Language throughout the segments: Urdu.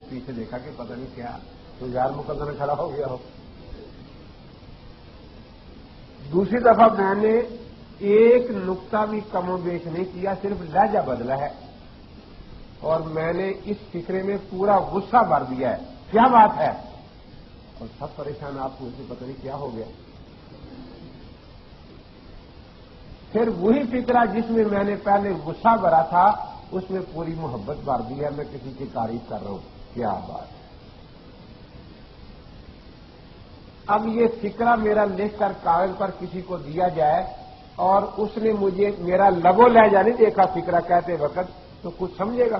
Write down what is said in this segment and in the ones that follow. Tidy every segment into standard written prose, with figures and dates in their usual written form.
پیچھے دیکھا کہ پتہ نہیں کیا تو غیر مقدر کھڑا ہو گیا ہو. دوسری دفعہ میں نے ایک نقطہ بھی کم و بیش نہیں کیا، صرف لہجہ بدلا ہے، اور میں نے اس فکرے میں پورا غصہ بھر دیا ہے. کیا بات ہے؟ اور سب پریشان، آپ کو پتہ نہیں کیا ہو گیا. پھر وہی فکرہ جس میں میں نے پہلے غصہ بھرا تھا اس میں پوری محبت بھر دی ہے. میں کسی کی تعریف کر رہا ہوں. کیا بات ہے. اب یہ فکرہ میرا لکھ کر کاغذ پر کسی کو دیا جائے اور اس نے مجھے میرا لب و لہجہ نہیں دیکھا فکرہ کہتے وقت، تو کچھ سمجھے گا؟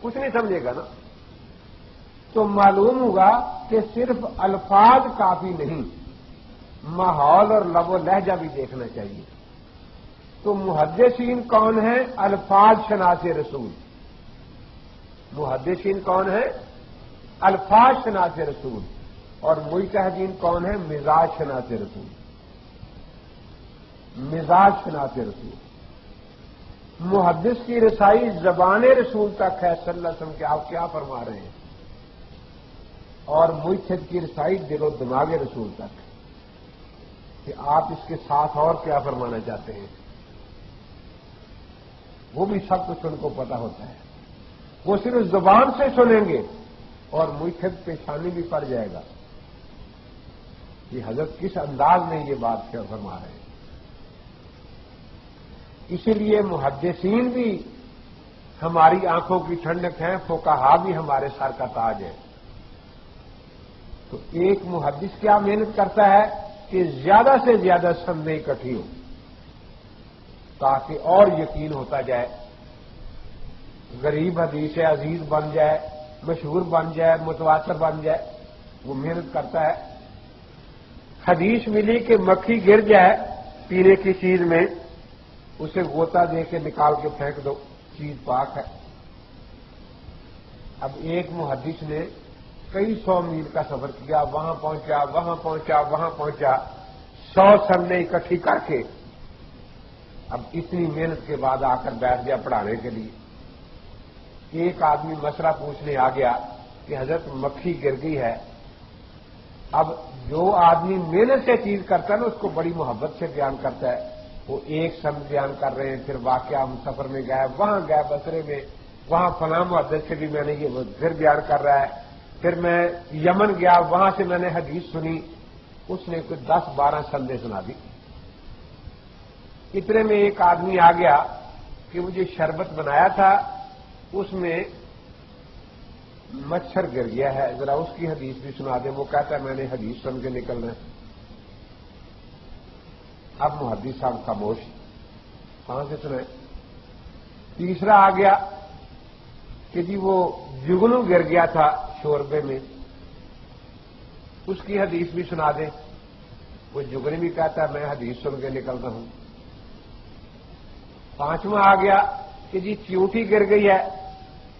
کچھ نہیں سمجھے گا نا. تو معلوم ہوگا کہ صرف الفاظ کافی نہیں، ماحول اور لب و لہجہ بھی دیکھنا چاہیے. تو محدثین کون ہیں؟ الفاظ شناس رسول. محدثین کون ہیں؟ الفاظ شناس رسول. اور مجتہدین کون ہیں؟ مزاج شناس رسول. مزاج شناس رسول. محدث کی رسائی زبان رسول تک ہے صلی اللہ علیہ وسلم کہ آپ کیا فرما رہے ہیں، اور مجتہد کی رسائی دل و دماغ رسول تک ہے کہ آپ اس کے ساتھ اور کیا فرمانا چاہتے ہیں. وہ بھی سب کچھ ان کو پتا ہوتا ہے. وہ صرف زبان سے سنیں گے اور مجتہد پیشانی بھی پڑ جائے گا کہ حضرت کس انداز میں یہ بات کیا فرما رہے ہیں. اسی لیے محدثین بھی ہماری آنکھوں کی ٹھنڈک ہیں، فقہا بھی ہمارے سر کا تاج ہے. تو ایک محدث کیا محنت کرتا ہے کہ زیادہ سے زیادہ سندیں اکٹھی ہو تاکہ اور یقین ہوتا جائے، غریب حدیث عزیز بن جائے، مشہور بن جائے، متواتر بن جائے. وہ محنت کرتا ہے. حدیث ملی کہ مکھی گر جائے پینے کی چیز میں، اسے غوطہ دے کے نکال کے پھینک دو، چیز پاک ہے. اب ایک محدث نے کئی 100 میل کا سفر کیا، وہاں پہنچا، وہاں پہنچا، وہاں پہنچا، 100 سندیں اکٹھی کر کے اب اتنی محنت کے بعد آ کر بیٹھ گیا پڑھانے کے لیے. ایک آدمی مسئلہ پوچھنے آ گیا کہ حضرت مکھی گر گئی ہے. اب جو آدمی محنت سے چیز کرتا ہے نا اس کو بڑی محبت سے بیان کرتا ہے. وہ ایک سند بیان کر رہے ہیں، پھر واقعہ ہم سفر میں گئے، وہاں گئے بصرے میں، وہاں فلاں محدث سے بھی میں نے یہ پھر بیان کر رہا ہے. پھر میں یمن گیا، وہاں سے میں نے حدیث سنی، اس نے کچھ 10-12 سندیں سنا دی. اتنے میں ایک آدمی آ گیا کہ مجھے شربت بنایا تھا، اس میں مچھر گر گیا ہے، ذرا اس کی حدیث بھی سنا دیں. وہ کہتا ہے میں نے حدیث سن کے نکلنا ہے. اب محدث صاحب خاموش، کہاں سے سنائے. تیسرا آ گیا کہ جی وہ جگنو گر گیا تھا شوربے میں، اس کی حدیث بھی سنا دیں. وہ جگنی بھی کہتا ہے میں حدیث سن کے نکلتا ہوں. پانچواں آ گیا کہ جی چیونٹی گر گئی ہے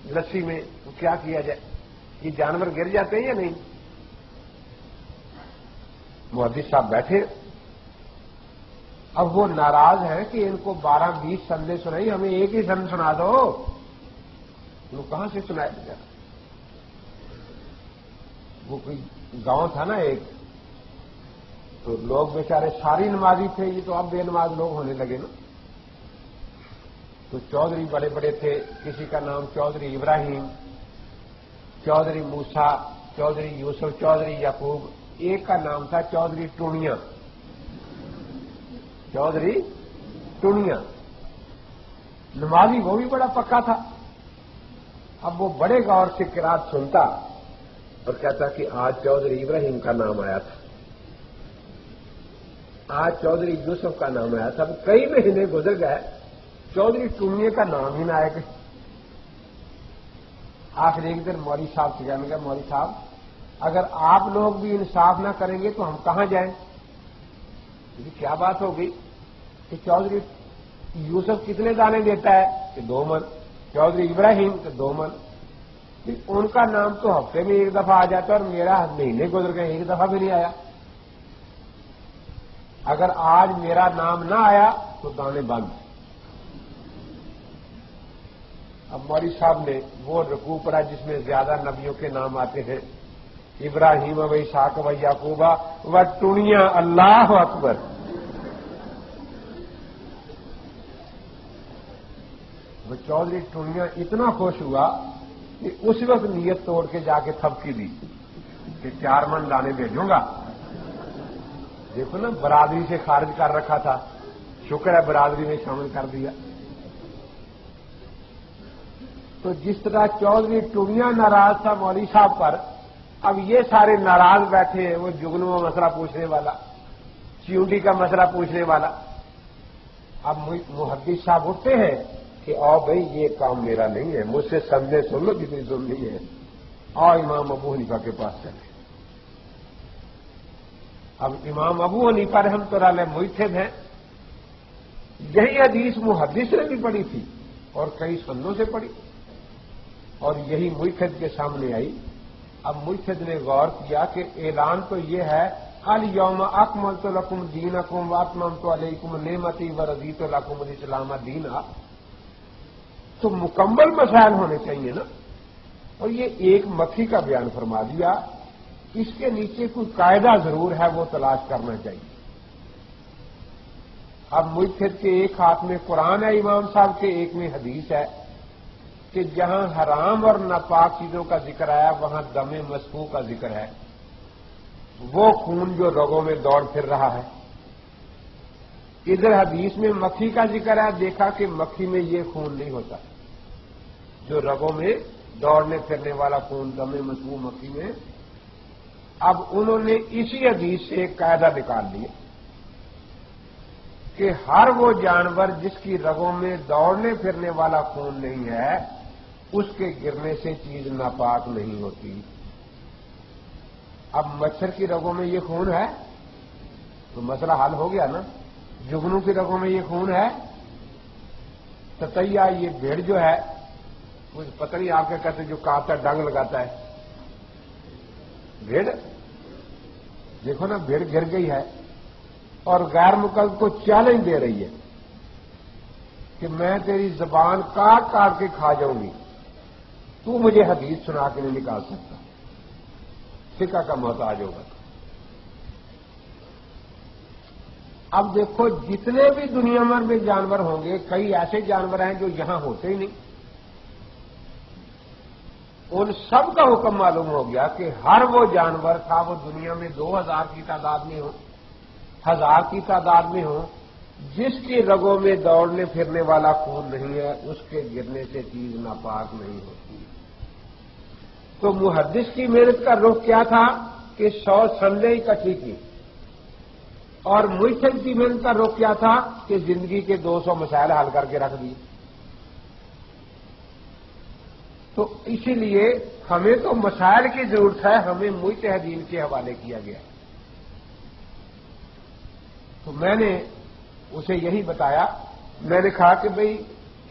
لسی میں، تو کیا کیا جائے، یہ جانور گر جاتے ہیں یا نہیں. محدث صاحب بیٹھے. اب وہ ناراض ہیں کہ ان کو 12-20 سندیں سنائی، ہمیں ایک ہی سند سنا دو. وہ کہاں سے سنائے گا؟ وہ کوئی گاؤں تھا نا ایک، تو لوگ بیچارے ساری نمازی تھے، یہ تو اب بے نماز لوگ ہونے لگے نا. تو چودھری بڑے بڑے تھے، کسی کا نام چودھری ابراہیم، چودھری موسا، چودھری یوسف، چودھری یعقوب. ایک کا نام تھا چودھری ٹونیاں. چودھری ٹونیاں نمازی، وہ بھی بڑا پکا تھا. اب وہ بڑے غور سے قرات سنتا اور کہتا کہ آج چودھری ابراہیم کا نام آیا تھا، آج چودھری یوسف کا نام آیا تھا. اب کئی مہینے گزر گئے، چودھری ٹونیے کا نام ہی نہ آئے گا. آخر ایک دن مولوی صاحب سے کہنے لگا مولوی صاحب اگر آپ لوگ بھی انصاف نہ کریں گے تو ہم کہاں جائیں. کیا بات ہو گئی کہ چودھری یوسف کتنے دانے دیتا ہے کہ 2 من، چودھری ابراہیم کہ 2 من. ان کا نام تو ہفتے میں ایک دفعہ آ جاتا ہے اور میرا مہینے گزر گئے ایک دفعہ بھی نہیں آیا. اگر آج میرا نام نہ آیا تو دانے بند. اب اب مولوی صاحب نے وہ رکوع پڑھا جس میں زیادہ نبیوں کے نام آتے ہیں، ابراہیم و اسحاق و یعقوبہ و ٹونیاں، اللہ اکبر۔ وہ چودھری ٹونیاں اتنا خوش ہوا کہ اس وقت نیت توڑ کے جا کے تھپکی دی کہ 4 من لانے بھیجوں گا۔ دیکھو نا، برادری سے خارج کر رکھا تھا، شکر ہے برادری میں شامل کر دیا۔ تو جس طرح چودھری ٹونیاں ناراض تھا مولوی صاحب پر، اب یہ سارے ناراض بیٹھے ہیں، وہ جگنو کا مسئلہ پوچھنے والا، چیونٹی کا مسئلہ پوچھنے والا۔ اب محدث صاحب اٹھتے ہیں کہ آؤ بھائی یہ کام میرا نہیں ہے، مجھ سے سمجھے سن لو جتنی سننی ہے، آؤ امام ابو حنیفہ کے پاس چلے۔ اب امام ابو حنیفہ رحمۃ اللہ علیہ مجتہد ہیں، یہی حدیث محدث نے بھی پڑھی تھی اور کئی سندوں سے پڑھی، اور یہی مجتہد کے سامنے آئی۔ اب مجتہد نے غور کیا کہ اعلان تو یہ ہے الیوم اکملت لکم دینکم واتممت علیکم نعمتی ورضیت لکم الاسلام دینا، تو مکمل مسائل ہونے چاہیے نا، اور یہ ایک مکھی کا بیان فرما دیا۔ اس کے نیچے کوئی قاعدہ ضرور ہے، وہ تلاش کرنا چاہیے۔ اب مجتہد کے ایک ہاتھ میں قرآن ہے امام صاحب کے، ایک میں حدیث ہے کہ جہاں حرام اور ناپاک چیزوں کا ذکر آیا وہاں دم مسفوح کا ذکر ہے، وہ خون جو رگوں میں دوڑ پھر رہا ہے۔ ادھر حدیث میں مکھی کا ذکر ہے، دیکھا کہ مکھی میں یہ خون نہیں ہوتا جو رگوں میں دوڑنے پھرنے والا خون دم مسفوح مکھی میں۔ اب انہوں نے اسی حدیث سے ایک قاعدہ نکال لیا کہ ہر وہ جانور جس کی رگوں میں دوڑنے پھرنے والا خون نہیں ہے، اس کے گرنے سے چیز ناپاک نہیں ہوتی۔ اب مچھر کی رگوں میں یہ خون ہے تو مسئلہ حل ہو گیا نا، جگنو کی رگوں میں یہ خون ہے، تتیا یہ بھیڑ جو ہے، مجھے پتہ نہیں آپ کیا کہتے جو کاٹتا ڈنگ لگاتا ہے، بھیڑ، دیکھو نا بھیڑ گر گئی ہے اور غیر مقلد کو چیلنج دے رہی ہے کہ میں تیری زبان کاٹ کاٹ کے کھا جاؤں گی، تو مجھے حدیث سنا کے نہیں نکال سکتا، فقہ کا محتاج ہوگا۔ اب دیکھو جتنے بھی دنیا بھر میں جانور ہوں گے، کئی ایسے جانور ہیں جو یہاں ہوتے ہی نہیں، ان سب کا حکم معلوم ہو گیا کہ ہر وہ جانور تھا وہ دنیا میں 2000 کی تعداد میں ہو، 1000 کی تعداد میں ہو، جس کی رگوں میں دوڑنے پھرنے والا خون نہیں ہے، اس کے گرنے سے چیز ناپاک نہیں ہوتی۔ تو محدث کی محنت کا رخ کیا تھا کہ 100 سندیں اکٹھی کی، اور مجتہد کی محنت کا رخ کیا تھا کہ زندگی کے 200 مسائل حل کر کے رکھ دیے۔ تو اسی لیے ہمیں تو مسائل کی ضرورت ہے، ہمیں مجتہدین کے حوالے کیا گیا۔ تو میں نے اسے یہی بتایا، میں نے کہا کہ بھئی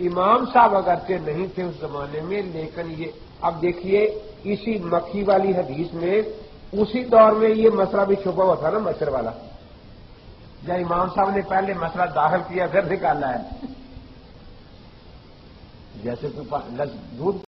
امام صاحب اگرچہ نہیں تھے اس زمانے میں، لیکن یہ اب دیکھیے اسی مکھی والی حدیث میں اسی دور میں یہ مسئلہ بھی چھپا ہوا تھا نا، مچھر والا، یا امام صاحب نے پہلے مسئلہ داخل کیا پھر نکالا ہے، جیسے تو دودھ